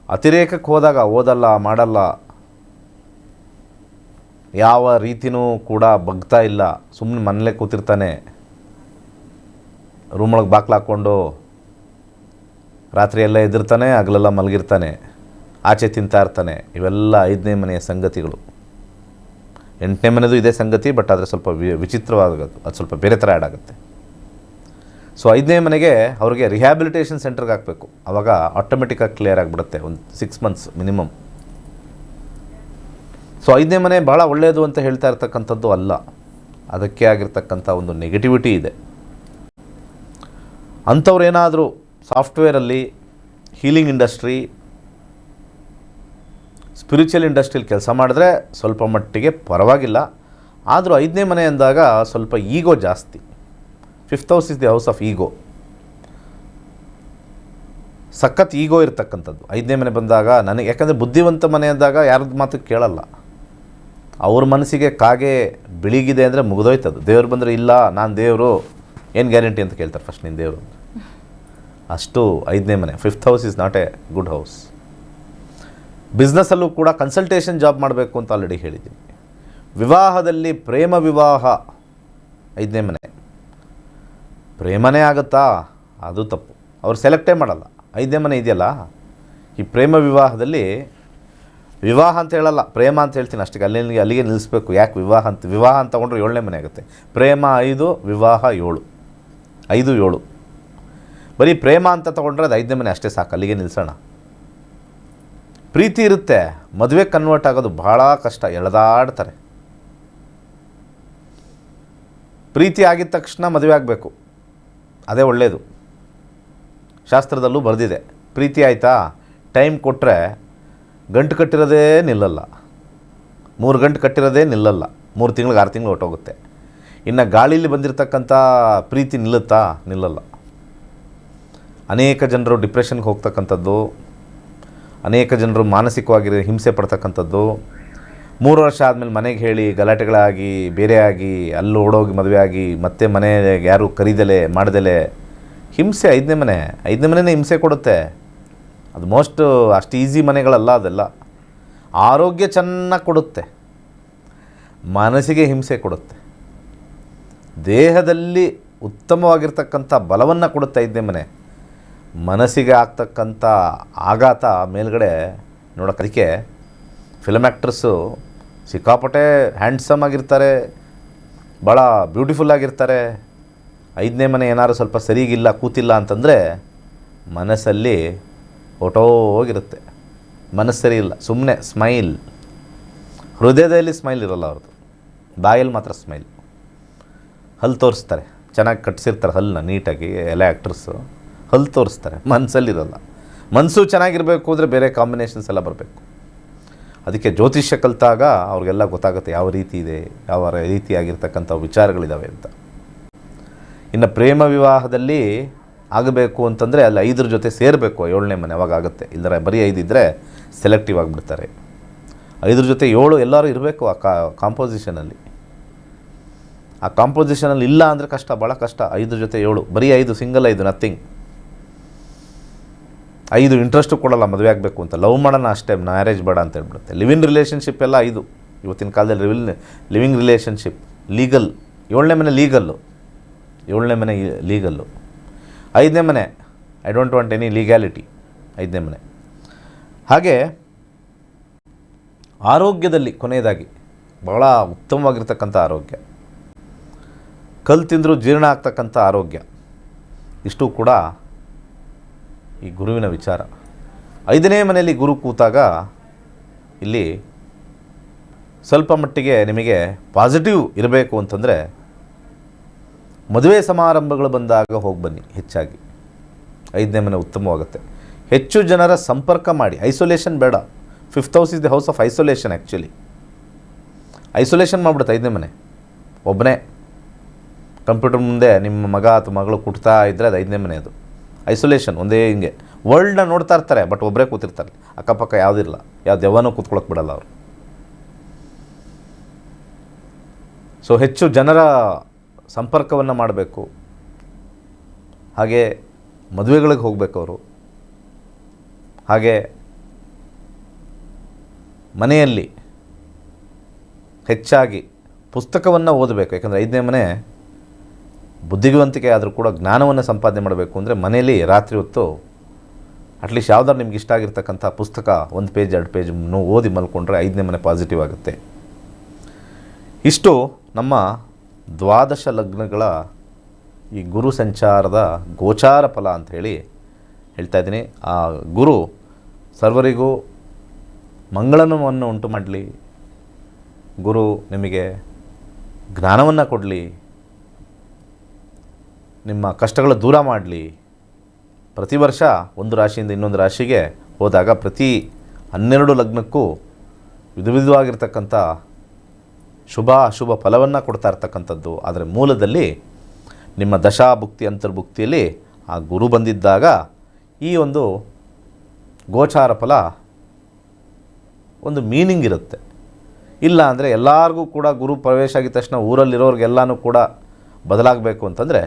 ಅತಿರೇಕಕ್ಕೆ ಹೋದಾಗ ಓದಲ್ಲ, ಮಾಡಲ್ಲ, ಯಾವ ರೀತಿಯೂ ಕೂಡ ಬಗ್ತಾ ಇಲ್ಲ, ಸುಮ್ಮನೆ ಮನೇಲೇ ಕೂತಿರ್ತಾನೆ, ರೂಮೊಳಗೆ ಬಾಕ್ಲು ಹಾಕ್ಕೊಂಡು ರಾತ್ರಿ ಎಲ್ಲ ಎದುರ್ತಾನೆ, ಹಗಲೆಲ್ಲ ಮಲಗಿರ್ತಾನೆ, ಆಚೆ ತಿಂತಾ ಇರ್ತಾನೆ. ಇವೆಲ್ಲ 5ನೇ ಮನೆಯ ಸಂಗತಿಗಳು. 8ನೇ ಮನೆಯದು ಇದೇ ಸಂಗತಿ, ಬಟ್ ಆದರೆ ಸ್ವಲ್ಪ ವಿಚಿತ್ರವಾಗೋದು, ಅದು ಸ್ವಲ್ಪ ಬೇರೆ ಥರ ಆ್ಯಡ್ ಆಗುತ್ತೆ. ಸೊ 5ನೇ ಮನೆಗೆ ಅವ್ರಿಗೆ ರಿಹ್ಯಾಬಿಲಿಟೇಷನ್ ಸೆಂಟರ್ಗೆ ಹಾಕಬೇಕು. ಆವಾಗ ಆಟೋಮೆಟಿಕ್ಕಾಗಿ ಕ್ಲಿಯರ್ ಆಗಿಬಿಡುತ್ತೆ, ಒಂದು 6 months ಮಿನಿಮಮ್. ಸೊ 5ನೇ ಮನೆ ಭಾಳ ಒಳ್ಳೆಯದು ಅಂತ ಹೇಳ್ತಾ ಇರ್ತಕ್ಕಂಥದ್ದು ಅಲ್ಲ, ಅದಕ್ಕೆ ಆಗಿರ್ತಕ್ಕಂಥ ಒಂದು ನೆಗೆಟಿವಿಟಿ ಇದೆ. ಅಂಥವ್ರು ಏನಾದರೂ ಸಾಫ್ಟ್ವೇರಲ್ಲಿ, ಹೀಲಿಂಗ್ ಇಂಡಸ್ಟ್ರಿ, ಸ್ಪಿರಿಚುವಲ್ ಇಂಡಸ್ಟ್ರಿಯಲ್ಲಿ ಕೆಲಸ ಮಾಡಿದ್ರೆ ಸ್ವಲ್ಪ ಮಟ್ಟಿಗೆ ಪರವಾಗಿಲ್ಲ. ಆದರೂ 5ನೇ ಮನೆ ಅಂದಾಗ ಸ್ವಲ್ಪ ಈಗೋ ಜಾಸ್ತಿ. 5th house is the house of ಈಗೋ. ಸಖತ್ ಈಗೋ ಇರ್ತಕ್ಕಂಥದ್ದು 5ನೇ ಮನೆ ಬಂದಾಗ ನನಗೆ. ಯಾಕಂದರೆ ಬುದ್ಧಿವಂತ ಮನೆ ಅಂದಾಗ ಯಾರದ್ದು ಮಾತು ಕೇಳಲ್ಲ. ಅವ್ರ ಮನಸ್ಸಿಗೆ ಕಾಗೆ ಬಿಳಿಗಿದೆ ಅಂದರೆ ಮುಗಿದೋಯ್ತದು. ದೇವ್ರು ಬಂದರೆ ಇಲ್ಲ ನಾನು ದೇವರು, ಏನು ಗ್ಯಾರಂಟಿ ಅಂತ ಕೇಳ್ತಾರೆ ಫಸ್ಟ್ ನೀನು ದೇವರು. ಅಷ್ಟು 5ನೇ ಮನೆ. 5th house is not a good house. ಬಿಸ್ನೆಸ್ಸಲ್ಲೂ ಕೂಡ ಕನ್ಸಲ್ಟೇಷನ್ ಜಾಬ್ ಮಾಡಬೇಕು ಅಂತ ಆಲ್ರೆಡಿ ಹೇಳಿದ್ದೀನಿ. ವಿವಾಹದಲ್ಲಿ ಪ್ರೇಮ ವಿವಾಹ 5ನೇ ಮನೆ. ಪ್ರೇಮನೇ ಆಗುತ್ತಾ? ಅದು ತಪ್ಪು. ಅವ್ರು ಸೆಲೆಕ್ಟೇ ಮಾಡಲ್ಲ. 5ನೇ ಮನೆ ಇದೆಯಲ್ಲ, ಈ ಪ್ರೇಮ ವಿವಾಹದಲ್ಲಿ ವಿವಾಹ ಅಂತ ಹೇಳಲ್ಲ, ಪ್ರೇಮ ಅಂತ ಹೇಳ್ತೀನಿ ಅಷ್ಟೇ. ಅಲ್ಲಿಗೆ ನಿಲ್ಲಿಸ್ಬೇಕು. ಯಾಕೆ ವಿವಾಹ ಅಂತ ತೊಗೊಂಡ್ರೆ 7ನೇ ಮನೆ ಆಗುತ್ತೆ. ಪ್ರೇಮ 5, ವಿವಾಹ 7, 5 7. ಬರೀ ಪ್ರೇಮ ಅಂತ ತೊಗೊಂಡ್ರೆ ಅದು 5ನೇ ಮನೆ ಅಷ್ಟೇ ಸಾಕು, ಅಲ್ಲಿಗೆ ನಿಲ್ಲಿಸೋಣ. ಪ್ರೀತಿ ಇರುತ್ತೆ, ಮದುವೆ ಕನ್ವರ್ಟ್ ಆಗೋದು ಭಾಳ ಕಷ್ಟ, ಎಳೆದಾಡ್ತಾರೆ. ಪ್ರೀತಿ ಆಗಿದ ತಕ್ಷಣ ಮದುವೆ ಆಗಬೇಕು, ಅದೇ ಒಳ್ಳೆಯದು. ಶಾಸ್ತ್ರದಲ್ಲೂ ಬರೆದಿದೆ. ಪ್ರೀತಿ ಆಯಿತಾ, ಟೈಮ್ ಕೊಟ್ಟರೆ ಗಂಟು ಕಟ್ಟಿರೋದೇ ನಿಲ್ಲಲ್ಲ, 3 ಗಂಟು ಕಟ್ಟಿರೋದೇ ನಿಲ್ಲಲ್ಲ, 3 ತಿಂಗಳಿಗೆ 6 ತಿಂಗಳು ಹೊಟ್ಟೋಗುತ್ತೆ. ಇನ್ನು ಗಾಳೀಲಿ ಬಂದಿರತಕ್ಕಂಥ ಪ್ರೀತಿ ನಿಲ್ಲುತ್ತಾ? ನಿಲ್ಲಲ್ಲ. ಅನೇಕ ಜನರು ಡಿಪ್ರೆಷನ್ಗೆ ಹೋಗ್ತಕ್ಕಂಥದ್ದು, ಅನೇಕ ಜನರು ಮಾನಸಿಕವಾಗಿ ಹಿಂಸೆ ಪಡ್ತಕ್ಕಂಥದ್ದು, 3 ವರ್ಷ ಆದಮೇಲೆ ಮನೆಗೆ ಹೇಳಿ ಗಲಾಟೆಗಳಾಗಿ ಬೇರೆ ಆಗಿ ಅಲ್ಲಿ ಓಡೋಗಿ ಮದುವೆ ಆಗಿ ಮತ್ತೆ ಮನೆಗೆ ಯಾರು ಕರೀದಲೆ ಮಾಡ್ದಲೆ ಹಿಂಸೆ. 5ನೇ ಮನೆನೇ ಹಿಂಸೆ ಕೊಡುತ್ತೆ. ಅದು ಮೋಸ್ಟ್ ಅಷ್ಟು ಈಸಿ ಮನೆಗಳಲ್ಲ ಅದೆಲ್ಲ. ಆರೋಗ್ಯ ಚೆನ್ನಾಗಿ ಕೊಡುತ್ತೆ, ಮನಸ್ಸಿಗೆ ಹಿಂಸೆ ಕೊಡುತ್ತೆ, ದೇಹದಲ್ಲಿ ಉತ್ತಮವಾಗಿರ್ತಕ್ಕಂಥ ಬಲವನ್ನು ಕೊಡುತ್ತೆ 5ನೇ ಮನೆ. ಮನಸ್ಸಿಗೆ ಆಗ್ತಕ್ಕಂಥ ಆಘಾತ ಮೇಲ್ಗಡೆ ನೋಡೋಕ್ಕೆ ಫಿಲಮ್ ಆ್ಯಕ್ಟ್ರಸ್ಸು ಸಿಕ್ಕಾಪಟ್ಟೆ ಹ್ಯಾಂಡ್ಸಮ್ ಆಗಿರ್ತಾರೆ, ಭಾಳ ಬ್ಯೂಟಿಫುಲ್ ಆಗಿರ್ತಾರೆ. 5ನೇ ಮನೆ ಏನಾದ್ರು ಸ್ವಲ್ಪ ಸರಿಗಿಲ್ಲ, ಕೂತಿಲ್ಲ ಅಂತಂದರೆ ಮನಸ್ಸಲ್ಲಿ ಹೋಗಿರುತ್ತೆ. ಮನಸ್ಸು ಸರಿ ಇಲ್ಲ, ಸುಮ್ಮನೆ ಸ್ಮೈಲ್, ಹೃದಯದಲ್ಲಿ ಸ್ಮೈಲ್ ಇರೋಲ್ಲ ಅವ್ರದ್ದು, ಬಾಯಲ್ಲಿ ಮಾತ್ರ ಸ್ಮೈಲ್. ಹಲ್ಲು ತೋರಿಸ್ತಾರೆ, ಚೆನ್ನಾಗಿ ಕಟ್ಸಿರ್ತಾರೆ ಹಲ್ಲನ್ನ ನೀಟಾಗಿ. ಎಲ್ಲ ಆ್ಯಕ್ಟ್ರಸ್ಸು ಹಲ್ಲು ತೋರಿಸ್ತಾರೆ, ಮನಸ್ಸಲ್ಲಿರೋಲ್ಲ. ಮನಸ್ಸು ಚೆನ್ನಾಗಿರಬೇಕು ಅಂದರೆ ಬೇರೆ ಕಾಂಬಿನೇಷನ್ಸ್ ಎಲ್ಲ ಬರಬೇಕು. ಅದಕ್ಕೆ ಜ್ಯೋತಿಷ್ಯ ಕಲಿತಾಗ ಅವ್ರಿಗೆಲ್ಲ ಗೊತ್ತಾಗುತ್ತೆ ಯಾವ ರೀತಿ ಇದೆ, ಯಾವ ರೀತಿಯಾಗಿರ್ತಕ್ಕಂಥ ವಿಚಾರಗಳಿದ್ದಾವೆ ಅಂತ. ಇನ್ನು ಪ್ರೇಮ ವಿವಾಹದಲ್ಲಿ ಆಗಬೇಕು ಅಂತಂದರೆ ಅಲ್ಲಿ 5 ಜೊತೆ ಸೇರಬೇಕು, 7ನೇ ಮನೆ, ಅವಾಗ ಆಗುತ್ತೆ. ಇಲ್ಲದ್ರೆ ಬರೀ 5 ಇದ್ದರೆ ಸೆಲೆಕ್ಟಿವ್ ಆಗಿಬಿಡ್ತಾರೆ. 5 ಜೊತೆ 7 ಎಲ್ಲರೂ ಇರಬೇಕು ಆ ಕಾಂಪೋಸಿಷನಲ್ಲಿ. ಆ ಕಾಂಪೋಸಿಷನಲ್ಲಿ ಇಲ್ಲ ಅಂದರೆ ಕಷ್ಟ, ಭಾಳ ಕಷ್ಟ. 5 ಜೊತೆ 7, ಬರೀ 5 ಸಿಂಗಲ್ 5 ನಥಿಂಗ್. 5 ಇಂಟ್ರೆಸ್ಟು ಕೊಡೋಲ್ಲ ಮದುವೆ ಆಗಬೇಕು ಅಂತ, ಲವ್ ಮಾಡೋಣ ಅಷ್ಟೇ, ಮ್ಯಾರೇಜ್ ಬೇಡ ಅಂತ ಹೇಳ್ಬಿಡುತ್ತೆ. ಲಿವಿಂಗ್ ರಿಲೇಷನ್ಶಿಪ್ ಎಲ್ಲ 5 ಇವತ್ತಿನ ಕಾಲದಲ್ಲಿ. ಲಿವಿಂಗ್ ರಿಲೇಷನ್ಶಿಪ್ ಲೀಗಲ್, 7ನೇ ಮನೆ ಲೀಗಲ್ಲು, 7ನೇ ಮನೆ ಲೀಗಲ್ಲು. 5ನೇ ಮನೆ I don't want any legality, 5ನೇ ಮನೆ. ಹಾಗೆ ಆರೋಗ್ಯದಲ್ಲಿ ಕೊನೆಯದಾಗಿ ಭಾಳ ಉತ್ತಮವಾಗಿರ್ತಕ್ಕಂಥ ಆರೋಗ್ಯ, ಕಲ್ಲು ತಿಂದರೂ ಜೀರ್ಣ ಆಗ್ತಕ್ಕಂಥ ಆರೋಗ್ಯ, ಇಷ್ಟು ಕೂಡ ಈ ಗುರುವಿನ ವಿಚಾರ. 5ನೇ ಮನೆಯಲ್ಲಿ ಗುರು ಕೂತಾಗ ಇಲ್ಲಿ ಸ್ವಲ್ಪ ಮಟ್ಟಿಗೆ ನಿಮಗೆ ಪಾಸಿಟಿವ್ ಇರಬೇಕು ಅಂತಂದರೆ ಮದುವೆ ಸಮಾರಂಭಗಳು ಬಂದಾಗ ಹೋಗಿ ಬನ್ನಿ ಹೆಚ್ಚಾಗಿ. 5ನೇ ಮನೆ ಉತ್ತಮವಾಗುತ್ತೆ. ಹೆಚ್ಚು ಜನರ ಸಂಪರ್ಕ ಮಾಡಿ, ಐಸೋಲೇಷನ್ ಬೇಡ. 5th house is the house of isolation. Actually isolation ಮಾಡಿಬಿಡುತ್ತೆ 5ನೇ ಮನೆ. ಒಬ್ಬನೇ ಕಂಪ್ಯೂಟರ್ ಮುಂದೆ ನಿಮ್ಮ ಮಗ ಅಥವಾ ಮಗಳು ಕುಟ್ತಾ ಇದ್ದರೆ ಅದು 5ನೇ ಮನೆ. ಅದು ಐಸೋಲೇಷನ್. ಒಂದೇ ಹಿಂಗೆ ವರ್ಲ್ಡ್ನ ನೋಡ್ತಾ ಇರ್ತಾರೆ, ಬಟ್ ಒಬ್ಬರೇ ಕೂತಿರ್ತಾರೆ, ಅಕ್ಕಪಕ್ಕ ಯಾವುದಿಲ್ಲ, ಯಾವ ದೆವ್ವನೂ ಕೂತ್ಕೊಳ್ಳೋಕೆ ಬಿಡಲ್ಲ ಅವರು. ಸೊ ಹೆಚ್ಚು ಜನರ ಸಂಪರ್ಕವನ್ನು ಮಾಡಬೇಕು. ಹಾಗೆ ಮದುವೆಗಳಿಗೆ ಹೋಗಬೇಕು ಅವರು. ಹಾಗೆ ಮನೆಯಲ್ಲಿ ಹೆಚ್ಚಾಗಿ ಪುಸ್ತಕವನ್ನು ಓದಬೇಕು. ಯಾಕಂದರೆ 5ನೇ ಮನೆ ಬುದ್ಧಿವಂತಿಕೆ ಆದರೂ ಕೂಡ ಜ್ಞಾನವನ್ನು ಸಂಪಾದನೆ ಮಾಡಬೇಕು ಅಂದರೆ ಮನೆಯಲ್ಲಿ ರಾತ್ರಿ ಹೊತ್ತು ಅಟ್ಲೀಸ್ಟ್ ಯಾವ್ದಾದ್ರು ನಿಮ್ಗೆ ಇಷ್ಟ ಆಗಿರ್ತಕ್ಕಂಥ ಪುಸ್ತಕ 1 ಪೇಜ್ 2 ಪೇಜ್ ಓದಿ ಮಲ್ಕೊಂಡ್ರೆ 5ನೇ ಮನೆ ಪಾಸಿಟಿವ್ ಆಗುತ್ತೆ. ಇಷ್ಟು ನಮ್ಮ 12 ಲಗ್ನಗಳ ಈ ಗುರು ಸಂಚಾರದ ಗೋಚಾರ ಫಲ ಅಂತ ಹೇಳ್ತಾ ಇದ್ದೀನಿ. ಆ ಗುರು ಸರ್ವರಿಗೂ ಮಂಗಳನವನ್ನು ಉಂಟು ಮಾಡಲಿ, ಗುರು ನಿಮಗೆ ಜ್ಞಾನವನ್ನು ಕೊಡಲಿ, ನಿಮ್ಮ ಕಷ್ಟಗಳ ದೂರ ಮಾಡಲಿ. ಪ್ರತಿ ವರ್ಷ ಒಂದು ರಾಶಿಯಿಂದ ಇನ್ನೊಂದು ರಾಶಿಗೆ ಹೋದಾಗ ಪ್ರತಿ 12 ಲಗ್ನಕ್ಕೂ ವಿಧವಿಧವಾಗಿರ್ತಕ್ಕಂಥ ಶುಭ ಅಶುಭ ಫಲವನ್ನು ಕೊಡ್ತಾ ಇರ್ತಕ್ಕಂಥದ್ದು. ಆದರೆ ಮೂಲದಲ್ಲಿ ನಿಮ್ಮ ದಶಾಭುಕ್ತಿ ಅಂತರ್ಭುಕ್ತಿಯಲ್ಲಿ ಆ ಗುರು ಬಂದಿದ್ದಾಗ ಈ ಒಂದು ಗೋಚಾರ ಫಲ ಒಂದು ಮೀನಿಂಗ್ ಇರುತ್ತೆ. ಇಲ್ಲ ಅಂದರೆ ಎಲ್ಲರಿಗೂ ಕೂಡ ಗುರು ಪ್ರವೇಶ ಆಗಿದ ತಕ್ಷಣ ಊರಲ್ಲಿರೋರಿಗೆಲ್ಲನೂ ಕೂಡ ಬದಲಾಗಬೇಕು ಅಂತಂದರೆ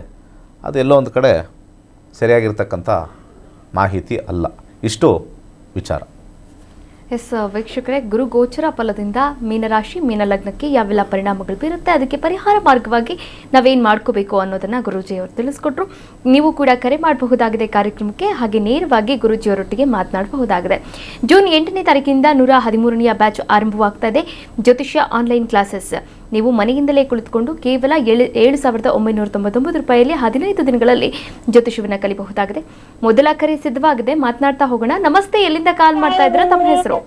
ಅದು ಎಲ್ಲೋ ಒಂದು ಕಡೆ ಸರಿಯಾಗಿರ್ತಕ್ಕಂಥ ಮಾಹಿತಿ ಅಲ್ಲ. ಇಷ್ಟು ವಿಚಾರ. ಎಸ್ ವೀಕ್ಷಕರೇ, ಗುರು ಗೋಚರ ಫಲದಿಂದ ಮೀನರಾಶಿ ಮೀನಲಗ್ನಕ್ಕೆ ಯಾವೆಲ್ಲ ಪರಿಣಾಮಗಳು ಬೀರುತ್ತೆ, ಅದಕ್ಕೆ ಪರಿಹಾರ ಮಾರ್ಗವಾಗಿ ನಾವೇನು ಮಾಡ್ಕೋಬೇಕು ಅನ್ನೋದನ್ನು ಗುರೂಜಿಯವರು ತಿಳಿಸ್ಕೊಟ್ರು. ನೀವು ಕೂಡ ಕರೆ ಮಾಡಬಹುದಾಗಿದೆ ಕಾರ್ಯಕ್ರಮಕ್ಕೆ, ಹಾಗೆ ನೇರವಾಗಿ ಗುರೂಜಿಯವರೊಟ್ಟಿಗೆ ಮಾತನಾಡಬಹುದಾಗಿದೆ. ಜೂನ್ 8ನೇ ತಾರೀಕಿನಿಂದ 113ನೇ ಬ್ಯಾಚ್ ಆರಂಭವಾಗ್ತಾ ಇದೆ. ಜ್ಯೋತಿಷ್ಯ ಆನ್ಲೈನ್ ಕ್ಲಾಸಸ್ ನೀವು ಮನೆಯಿಂದಲೇ ಕುಳಿತುಕೊಂಡು ಕೇವಲ 7,999 ರೂಪಾಯಿಯಲ್ಲಿ 15 ದಿನಗಳಲ್ಲಿ ಜ್ಯೋತಿಷವನ್ನು ಕಲಿಬಹುದಾಗಿದೆ. ಮೊದಲ ಕರೆ ಸಿದ್ಧವಾಗಿದೆ, ಮಾತನಾಡ್ತಾ ಹೋಗೋಣ. ನಮಸ್ತೆ, ಎಲ್ಲಿಂದ ಕಾಲ್ ಮಾಡ್ತಾ ಇದ್ರ, ತಮ್ಮ ಹೆಸರು?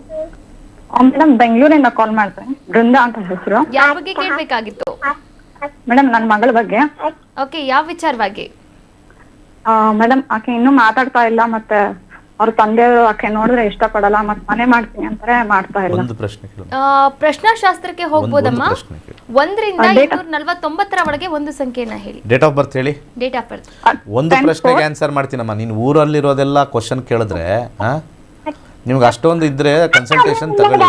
ಮೇಡಮ್, ಬೆಂಗಳೂರಿಂದ ಕಾಲ್ ಮಾಡ್ತೇನೆ. ಬೃಂದಾ ಅಂತ ಹೆಸರು. ಯಾವ ಬಗ್ಗೆ ಕೇಳಬೇಕಾಗಿತ್ತು? ಮೇಡಮ್, ನನ್ನ ಮಗಳ ಬಗ್ಗೆ. ಓಕೆ, ಯಾವ ವಿಚಾರವಾಗಿ? ಮೇಡಮ್, ಆಕೆ ಇನ್ನೂ ಮಾತಾಡ್ತಾ ಇಲ್ಲ, ಮತ್ತೆ ಅವ್ರ ತಂದೆಯವರು ಆಕೆ ನೋಡಿದ್ರೆ ಇಷ್ಟ ಪಡಲ್ಲ, ಮತ್ತೆ ಮನೆ ಮಾಡ್ತೀನಿ ಅಂತಾರೆ, ಮಾಡ್ತಾ ಇಲ್ಲ. ಒಂದು ಪ್ರಶ್ನೆ ಕೇಳು. ಪ್ರಶ್ನಾಶಾಸ್ತ್ರಕ್ಕೆ ಹೋಗ್ಬೋದಮ್ಮ? ಒಂದು ಪ್ರಶ್ನೆ ಕೇಳು. 1ರಿಂದ 249 ಒಳಗೆ ಒಂದು ಸಂಖ್ಯೆನ ಹೇಳಿ. ಡೇಟ್ ಆಫ್ ಬರ್ತ್ ಹೇಳಿ. Date of birth. ಒಂದು ಪ್ರಶ್ನೆಗೆ ಆನ್ಸರ್ ಮಾಡ್ತೀನಮ್ಮ. ನೀನು ಊರಲ್ಲಿರೋದೆಲ್ಲ ಕ್ವಶನ್ ಕೇಳಿದ್ರೆ ನಿಮ್ಗೆ ಅಷ್ಟೊಂದು ಇದ್ರೆ ಕನ್ಸಲ್ಟೇಷನ್ ತಗೊಳ್ಳಿ.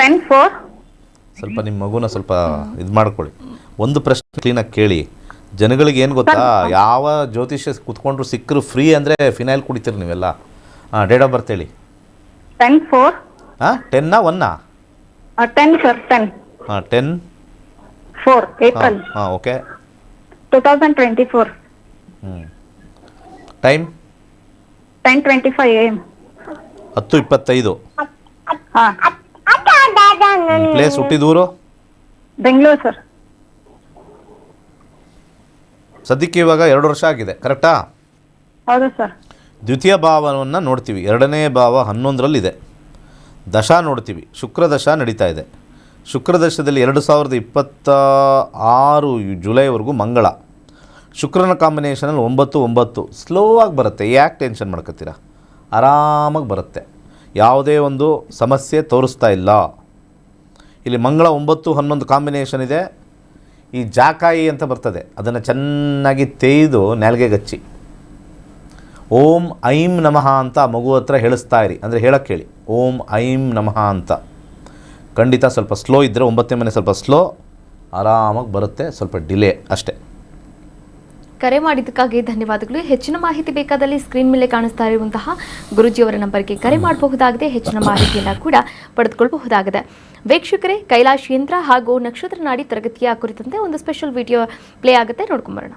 10-4. ಸ್ವಲ್ಪ ನಿಮ್ಮ ಮಗುನ ಸ್ವಲ್ಪ ಇದು ಮಾಡ್ಕೊಳ್ಳಿ. ಒಂದು ಪ್ರಶ್ನೆ ಕ್ಲೀನಾಗಿ ಕೇಳಿ. ಜನಗಳಿಗೆ ಏನು ಗೊತ್ತಾ, ಯಾವ ಜ್ಯೋತಿಷ್ಯ ಕುತ್ಕೊಂಡ್ರು ಸಿಕ್ಕರು ಫ್ರೀ ಅಂದರೆ ಫಿನೈಲ್ ಕುಡಿತೀರಿ ನೀವೆಲ್ಲ. ಡೇಟ್ ಆಫ್ ಬರ್ತ್ ಹೇಳಿ. 10-4. 10 1 10 sir. 10. 10-4 April. Okay. 2024. Time 10:25 AM. 10:25. ಹಾಂ. ಪ್ಲೇಸ್ ಹುಟ್ಟಿದೂರು? ಬೆಂಗಳೂರು ಸರ್. ಸದ್ಯಕ್ಕೆ ಇವಾಗ 2 ವರ್ಷ ಆಗಿದೆ, ಕರೆಕ್ಟಾ? ಹೌದು ಸರ್. ದ್ವಿತೀಯ ಭಾವವನ್ನು ನೋಡ್ತೀವಿ. 2ನೇ ಭಾವ 11ರಲ್ಲಿದೆ. ದಶ ನೋಡ್ತೀವಿ. ಶುಕ್ರ ದಶ ನಡೀತಾ ಇದೆ. ಶುಕ್ರ ದಶದಲ್ಲಿ 2026 ಜುಲೈವರೆಗೂ ಮಂಗಳ. ಶುಕ್ರನ ಕಾಂಬಿನೇಷನಲ್ಲಿ 9-9 ಸ್ಲೋ ಆಗಿ ಬರುತ್ತೆ. ಯಾಕೆ ಟೆನ್ಷನ್ ಮಾಡ್ಕೊತೀರಾ? ಆರಾಮಾಗಿ ಬರುತ್ತೆ. ಯಾವುದೇ ಒಂದು ಸಮಸ್ಯೆ ತೋರಿಸ್ತಾ ಇಲ್ಲ. ಇಲ್ಲಿ ಮಂಗಳ 9-11 ಕಾಂಬಿನೇಷನ್ ಇದೆ. ಈ ಜಾಕಾಯಿ ಅಂತ ಬರ್ತದೆ, ಅದನ್ನು ಚೆನ್ನಾಗಿ ತೇಯ್ದು ನೆಲಗೆಗಚ್ಚಿ ಓಂ ಐಂ ನಮಃ ಅಂತ ಮಗು ಹತ್ರ ಹೇಳಿಸ್ತಾ ಇರಿ. ಅಂದರೆ ಹೇಳಕ್ಕೆ ಹೇಳಿ, ಓಂ ಐಂ ನಮಃ ಅಂತ. ಖಂಡಿತ ಸ್ವಲ್ಪ ಸ್ಲೋ ಇದ್ದರೆ 9ನೇ ಮನೆ ಸ್ವಲ್ಪ ಸ್ಲೋ, ಆರಾಮಾಗಿ ಬರುತ್ತೆ. ಸ್ವಲ್ಪ ಡಿಲೇ ಅಷ್ಟೇ. ಕರೆ ಮಾಡಿದ್ದಕ್ಕಾಗಿ ಧನ್ಯವಾದಗಳು. ಹೆಚ್ಚಿನ ಮಾಹಿತಿ ಬೇಕಾದಲ್ಲಿ ಸ್ಕ್ರೀನ್ ಮೇಲೆ ಕಾಣಿಸ್ತಾ ಇರುವಂತಹ ಗುರೂಜಿಯವರ ನಂಬರ್ಗೆ ಕರೆ ಮಾಡಬಹುದಾಗಿದೆ. ಹೆಚ್ಚಿನ ಮಾಹಿತಿಯನ್ನು ಕೂಡ ಪಡೆದುಕೊಳ್ಳಬಹುದಾಗಿದೆ. ವೀಕ್ಷಕರೇ, ಕೈಲಾಶ್ ಯಂತ್ರ ಹಾಗೂ ನಕ್ಷತ್ರ ನಾಡಿ ತರಗತಿಯ ಕುರಿತಂತೆ ಒಂದು ಸ್ಪೆಷಲ್ ವಿಡಿಯೋ ಪ್ಲೇ ಆಗುತ್ತೆ, ನೋಡ್ಕೊಂಬರೋಣ.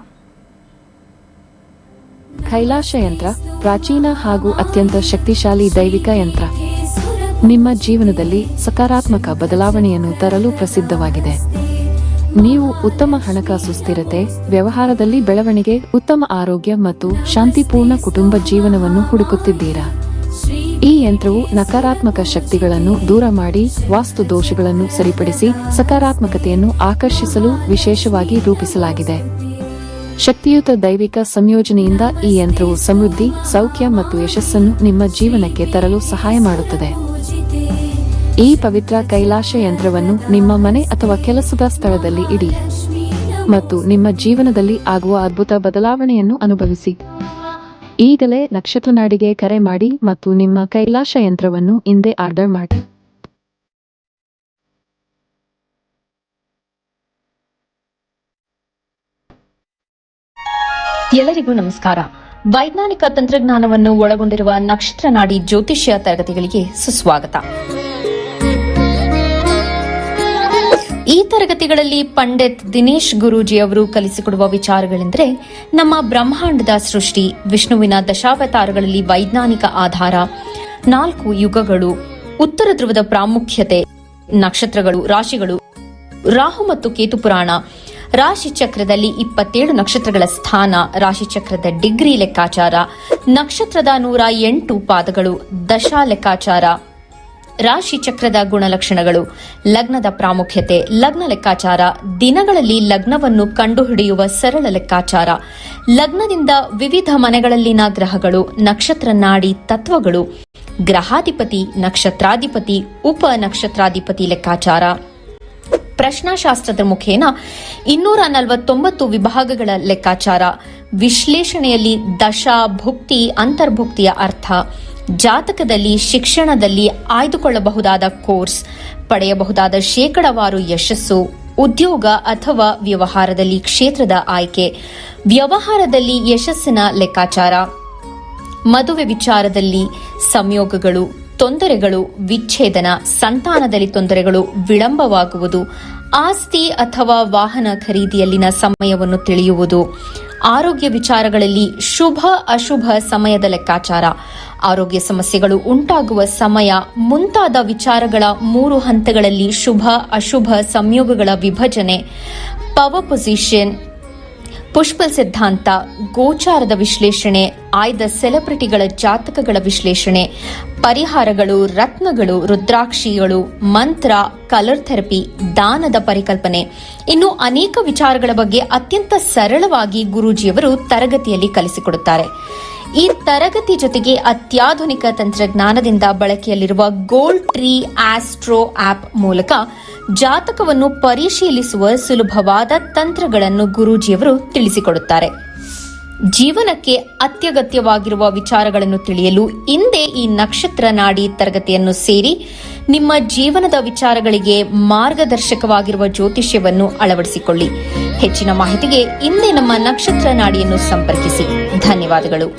ಕೈಲಾಶ ಯಂತ್ರ ಪ್ರಾಚೀನ ಹಾಗೂ ಅತ್ಯಂತ ಶಕ್ತಿಶಾಲಿ ದೈವಿಕ ಯಂತ್ರ. ನಿಮ್ಮ ಜೀವನದಲ್ಲಿ ಸಕಾರಾತ್ಮಕ ಬದಲಾವಣೆಯನ್ನು ತರಲು ಪ್ರಸಿದ್ಧವಾಗಿದೆ. ನೀವು ಉತ್ತಮ ಹಣಕಾಸು ಸ್ಥಿರತೆ, ವ್ಯವಹಾರದಲ್ಲಿ ಬೆಳವಣಿಗೆ, ಉತ್ತಮ ಆರೋಗ್ಯ ಮತ್ತು ಶಾಂತಿಪೂರ್ಣ ಕುಟುಂಬ ಜೀವನವನ್ನು ಹುಡುಕುತ್ತಿದ್ದೀರಾ? ಈ ಯಂತ್ರವು ನಕಾರಾತ್ಮಕ ಶಕ್ತಿಗಳನ್ನು ದೂರ ಮಾಡಿ ವಾಸ್ತು ದೋಷಗಳನ್ನು ಸರಿಪಡಿಸಿ ಸಕಾರಾತ್ಮಕತೆಯನ್ನು ಆಕರ್ಷಿಸಲು ವಿಶೇಷವಾಗಿ ರೂಪಿಸಲಾಗಿದೆ. ಶಕ್ತಿಯುತ ದೈವಿಕ ಸಂಯೋಜನೆಯಿಂದ ಈ ಯಂತ್ರವು ಸಮೃದ್ಧಿ, ಸೌಖ್ಯ ಮತ್ತು ಯಶಸ್ಸನ್ನು ನಿಮ್ಮ ಜೀವನಕ್ಕೆ ತರಲು ಸಹಾಯ ಮಾಡುತ್ತದೆ. ಈ ಪವಿತ್ರ ಕೈಲಾಶ ಯಂತ್ರವನ್ನು ನಿಮ್ಮ ಮನೆ ಅಥವಾ ಕೆಲಸದ ಸ್ಥಳದಲ್ಲಿ ಇಡಿ ಮತ್ತು ನಿಮ್ಮ ಜೀವನದಲ್ಲಿ ಆಗುವ ಅದ್ಭುತ ಬದಲಾವಣೆಯನ್ನು ಅನುಭವಿಸಿ. ಈಗಲೇ ನಕ್ಷತ್ರ ನಾಡಿಗೆ ಕರೆ ಮಾಡಿ ಮತ್ತು ನಿಮ್ಮ ಕೈಲಾಶ ಯಂತ್ರವನ್ನು ಇಂದೇ ಆರ್ಡರ್ ಮಾಡಿ. ಎಲ್ಲರಿಗೂ ನಮಸ್ಕಾರ. ವೈಜ್ಞಾನಿಕ ತಂತ್ರಜ್ಞಾನವನ್ನು ಒಳಗೊಂಡಿರುವ ನಕ್ಷತ್ರ ನಾಡಿ ಜ್ಯೋತಿಷ್ಯ ತರಗತಿಗಳಿಗೆ ಸುಸ್ವಾಗತ. ಈ ತರಗತಿಗಳಲ್ಲಿ ಪಂಡಿತ್ ದಿನೇಶ್ ಗುರೂಜಿ ಅವರು ಕಲಿಸಿಕೊಡುವ ವಿಚಾರಗಳೆಂದರೆ ನಮ್ಮ ಬ್ರಹ್ಮಾಂಡದ ಸೃಷ್ಟಿ, ವಿಷ್ಣುವಿನ ದಶಾವತಾರಗಳಲ್ಲಿ ವೈಜ್ಞಾನಿಕ ಆಧಾರ, 4 ಯುಗಗಳು, ಉತ್ತರ ಧ್ರುವದ ಪ್ರಾಮುಖ್ಯತೆ, ನಕ್ಷತ್ರಗಳು, ರಾಶಿಗಳು, ರಾಹು ಮತ್ತು ಕೇತು ಪುರಾಣ, ರಾಶಿ ಚಕ್ರದಲ್ಲಿ 27 ನಕ್ಷತ್ರಗಳ ಸ್ಥಾನ, ರಾಶಿ ಚಕ್ರದ ಡಿಗ್ರಿ ಲೆಕ್ಕಾಚಾರ, ನಕ್ಷತ್ರದ 108 ಪಾದಗಳು, ದಶಾ ಲೆಕ್ಕಾಚಾರ, ರಾಶಿ ಚಕ್ರದ ಗುಣಲಕ್ಷಣಗಳು, ಲಗ್ನದ ಪ್ರಾಮುಖ್ಯತೆ, ಲಗ್ನ ಲೆಕ್ಕಾಚಾರ, ದಿನಗಳಲ್ಲಿ ಲಗ್ನವನ್ನು ಕಂಡುಹಿಡಿಯುವ ಸರಳ ಲೆಕ್ಕಾಚಾರ, ಲಗ್ನದಿಂದ ವಿವಿಧ ಮನೆಗಳಲ್ಲಿನ ಗ್ರಹಗಳು, ನಕ್ಷತ್ರ ನಾಡಿ ತತ್ವಗಳು, ಗ್ರಹಾಧಿಪತಿ, ನಕ್ಷತ್ರಾಧಿಪತಿ, ಉಪ ನಕ್ಷತ್ರಾಧಿಪತಿ ಲೆಕ್ಕಾಚಾರ, ಪ್ರಶ್ನಾಶಾಸ್ತ್ರದ ಮುಖೇನ 249 ವಿಭಾಗಗಳ ಲೆಕ್ಕಾಚಾರ, ವಿಶ್ಲೇಷಣೆಯಲ್ಲಿ ದಶಾ, ಭುಕ್ತಿ, ಅಂತರ್ಭುಕ್ತಿಯ ಅರ್ಥ, ಜಾತಕದಲ್ಲಿ, ಶಿಕ್ಷಣದಲ್ಲಿ ಆಯ್ದುಕೊಳ್ಳಬಹುದಾದ ಕೋರ್ಸ್, ಪಡೆಯಬಹುದಾದ ಶೇಕಡವಾರು ಯಶಸ್ಸು, ಉದ್ಯೋಗ ಅಥವಾ ವ್ಯವಹಾರದಲ್ಲಿ ಕ್ಷೇತ್ರದ ಆಯ್ಕೆ, ವ್ಯವಹಾರದಲ್ಲಿ ಯಶಸ್ಸಿನ ಲೆಕ್ಕಾಚಾರ, ಮದುವೆ ವಿಚಾರದಲ್ಲಿ ಸಂಯೋಗಗಳು, ತೊಂದರೆಗಳು, ವಿಚ್ಛೇದನ, ಸಂತಾನದಲ್ಲಿ ತೊಂದರೆಗಳು, ವಿಳಂಬವಾಗುವುದು, ಆಸ್ತಿ ಅಥವಾ ವಾಹನ ಖರೀದಿಯಲ್ಲಿನ ಸಮಯವನ್ನು ತಿಳಿಯುವುದು, ಆರೋಗ್ಯ ವಿಚಾರಗಳಲ್ಲಿ ಶುಭ ಅಶುಭ ಸಮಯದ ಲೆಕ್ಕಾಚಾರ, ಆರೋಗ್ಯ ಸಮಸ್ಯೆಗಳು ಉಂಟಾಗುವ ಸಮಯ ಮುಂತಾದ ವಿಚಾರಗಳ 3 ಹಂತಗಳಲ್ಲಿ ಶುಭ ಅಶುಭ ಸಂಯೋಗಗಳ ವಿಭಜನೆ, ಪವರ್ ಪೊಸಿಷನ್, ಪುಷ್ಪಲ್ ಸಿದ್ಧಾಂತ, ಗೋಚಾರದ ವಿಶ್ಲೇಷಣೆ, ಆಯ್ದ ಸೆಲೆಬ್ರಿಟಿಗಳ ಜಾತಕಗಳ ವಿಶ್ಲೇಷಣೆ, ಪರಿಹಾರಗಳು, ರತ್ನಗಳು, ರುದ್ರಾಕ್ಷಿಗಳು, ಮಂತ್ರ, ಕಲರ್ ಥೆರಪಿ, ದಾನದ ಪರಿಕಲ್ಪನೆ, ಇನ್ನು ಅನೇಕ ವಿಚಾರಗಳ ಬಗ್ಗೆ ಅತ್ಯಂತ ಸರಳವಾಗಿ ಗುರೂಜಿಯವರು ತರಗತಿಯಲ್ಲಿ ಕಲಿಸಿಕೊಡುತ್ತಾರೆ. ಈ ತರಗತಿ ಜೊತೆಗೆ ಅತ್ಯಾಧುನಿಕ ತಂತ್ರಜ್ಞಾನದಿಂದ ಬಳಕೆಯಲ್ಲಿರುವ ಗೋಲ್ಡ್ ಟ್ರೀ ಆಸ್ಟ್ರೋ ಆಪ್ ಮೂಲಕ ಜಾತಕವನ್ನು ಪರಿಶೀಲಿಸುವ ಸುಲಭವಾದ ತಂತ್ರಗಳನ್ನು ಗುರೂಜಿಯವರು ತಿಳಿಸಿಕೊಡುತ್ತಾರೆ. ಜೀವನಕ್ಕೆ ಅತ್ಯಗತ್ಯವಾಗಿರುವ ವಿಚಾರಗಳನ್ನು ತಿಳಿಯಲು ಇಂದೇ ಈ ನಕ್ಷತ್ರ ನಾಡಿ ತರಗತಿಯನ್ನು ಸೇರಿ ನಿಮ್ಮ ಜೀವನದ ವಿಚಾರಗಳಿಗೆ ಮಾರ್ಗದರ್ಶಕವಾಗಿರುವ ಜ್ಯೋತಿಷ್ಯವನ್ನು ಅಳವಡಿಸಿಕೊಳ್ಳಿ. ಹೆಚ್ಚಿನ ಮಾಹಿತಿಗೆ ಇಂದೇ ನಮ್ಮ ನಕ್ಷತ್ರ ನಾಡಿಯನ್ನು ಸಂಪರ್ಕಿಸಿ. ಧನ್ಯವಾದಗಳು.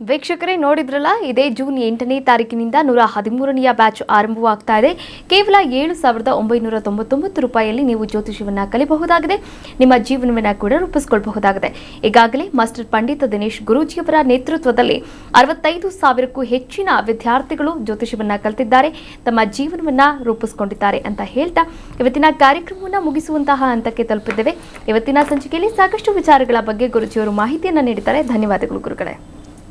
ವೀಕ್ಷಕರೇ, ನೋಡಿದ್ರಲ್ಲ, ಇದೇ ಜೂನ್ 8ನೇ ತಾರೀಕಿನಿಂದ 113ನೆಯ ಬ್ಯಾಚ್ ಆರಂಭವಾಗ್ತಾ ಇದೆ. ಕೇವಲ 7,999 ರೂಪಾಯಿಯಲ್ಲಿ ನೀವು ಜ್ಯೋತಿಷ್ಯವನ್ನು ಕಲಿಯಬಹುದಾಗಿದೆ. ನಿಮ್ಮ ಜೀವನವನ್ನು ಕೂಡ ರೂಪಿಸಿಕೊಳ್ಳಬಹುದಾಗಿದೆ. ಈಗಾಗಲೇ ಮಾಸ್ಟರ್ ಪಂಡಿತ ದಿನೇಶ್ ಗುರೂಜಿಯವರ ನೇತೃತ್ವದಲ್ಲಿ 65,000ಕ್ಕೂ ಹೆಚ್ಚಿನ ವಿದ್ಯಾರ್ಥಿಗಳು ಜ್ಯೋತಿಷ್ಯವನ್ನು ಕಲಿತಿದ್ದಾರೆ, ತಮ್ಮ ಜೀವನವನ್ನು ರೂಪಿಸಿಕೊಂಡಿದ್ದಾರೆ ಅಂತ ಹೇಳ್ತಾ ಇವತ್ತಿನ ಕಾರ್ಯಕ್ರಮವನ್ನು ಮುಗಿಸುವಂತಹ ಹಂತಕ್ಕೆ ತಲುಪಿದ್ದೇವೆ. ಇವತ್ತಿನ ಸಂಚಿಕೆಯಲ್ಲಿ ಸಾಕಷ್ಟು ವಿಚಾರಗಳ ಬಗ್ಗೆ ಗುರೂಜಿಯವರು ಮಾಹಿತಿಯನ್ನು ನೀಡಿದ್ದಾರೆ. ಧನ್ಯವಾದಗಳು ಗುರುಗಳೇ.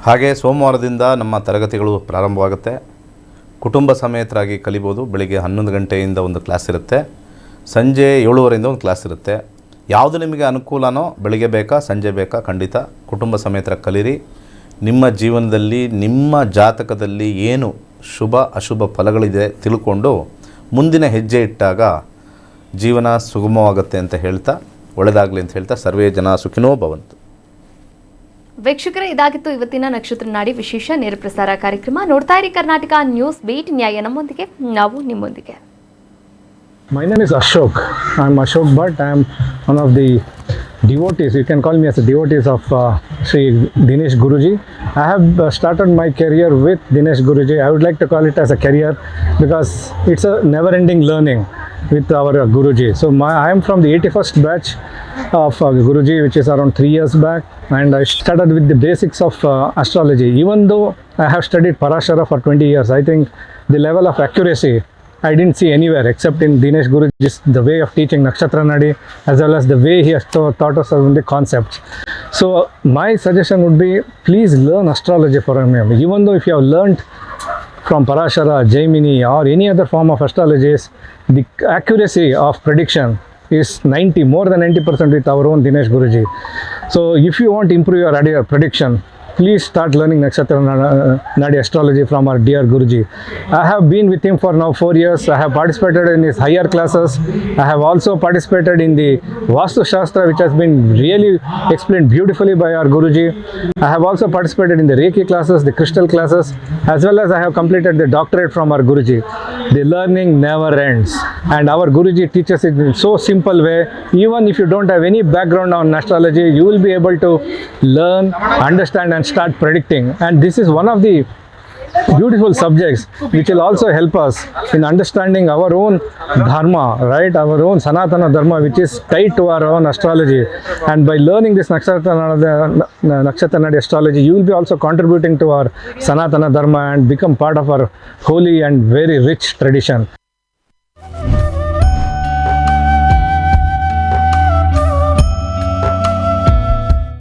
ಹಾಗೆ ಸೋಮವಾರದಿಂದ ನಮ್ಮ ತರಗತಿಗಳು ಪ್ರಾರಂಭವಾಗುತ್ತೆ. ಕುಟುಂಬ ಸಮೇತರಾಗಿ ಕಲಿಬೋದು. ಬೆಳಿಗ್ಗೆ 11 ಗಂಟೆಯಿಂದ ಒಂದು ಕ್ಲಾಸ್ ಇರುತ್ತೆ, ಸಂಜೆ 7:30ರಿಂದ ಒಂದು ಕ್ಲಾಸ್ ಇರುತ್ತೆ. ಯಾವುದು ನಿಮಗೆ ಅನುಕೂಲನೋ, ಬೆಳಿಗ್ಗೆ ಬೇಕಾ ಸಂಜೆ ಬೇಕಾ, ಖಂಡಿತ ಕುಟುಂಬ ಸಮೇತರ ಕಲೀರಿ. ನಿಮ್ಮ ಜೀವನದಲ್ಲಿ ನಿಮ್ಮ ಜಾತಕದಲ್ಲಿ ಏನು ಶುಭ ಅಶುಭ ಫಲಗಳಿದೆ ತಿಳ್ಕೊಂಡು ಮುಂದಿನ ಹೆಜ್ಜೆ ಇಟ್ಟಾಗ ಜೀವನ ಸುಗಮವಾಗುತ್ತೆ ಅಂತ ಹೇಳ್ತಾ, ಒಳ್ಳೆಯದಾಗಲಿ ಅಂತ ಹೇಳ್ತಾ, ಸರ್ವೇ ಜನ ಸುಖಿನೋ ಭವಂತು. ವೀಕ್ಷಕರೇ, ಇದಾಗಿತ್ತು ಇವತ್ತಿನ ನಕ್ಷತ್ರ ನಾಡಿ ವಿಶೇಷ ನೇರ ಪ್ರಸಾರ ಕಾರ್ಯಕ್ರಮ. ನೋಡ್ತಾ ಇರಿ ಕರ್ನಾಟಕ ನ್ಯೂಸ್ ಬೀಟ್, ನ್ಯಾಯ ನಮ್ಮೊಂದಿಗೆ, ನಾವು ನಿಮ್ಮೊಂದಿಗೆ. My name is Ashok. I'm Ashok Bhatt. I'm one of the devotees. You can call me as a devotees of Sri Dinesh Guruji. I have started my career with Dinesh Guruji. I would like to call it as a career because it's a never-ending learning with our Guruji. So I am from the 81st batch of Guruji, which is around 3 years back, and I started with the basics of astrology. Even though I have studied Parashara for 20 years, I think the level of accuracy I didn't see anywhere except in Dinesh Guruji's the way of teaching Nakshatra Nadi, as well as the way he has taught us on the concepts. So my suggestion would be, please learn astrology for a minute. Even though if you have learned from Parashara, Jaimini or any other form of astrologies, the accuracy of prediction is more than 90% with our own Dinesh Guruji. So if you want to improve your prediction, please start learning Nakshatra Nadi astrology from our dear Guruji. I have been with him for now 4 years. I have participated in his higher classes. I have also participated in the Vastu Shastra, which has been really explained beautifully by our Guruji. I have also participated in the Reiki classes, the crystal classes, as well as I have completed the doctorate from our Guruji. The learning never ends, and our Guruji teaches it in so simple way. Even if you don't have any background on astrology, you will be able to learn, understand and start predicting. And this is one of the beautiful subjects which will also help us in understanding our own dharma, right? Our own Sanatana Dharma, which is tied to our own astrology. And by learning this Nakshatra Nadi astrology, you will be also contributing to our Sanatana Dharma and become part of our holy and very rich tradition.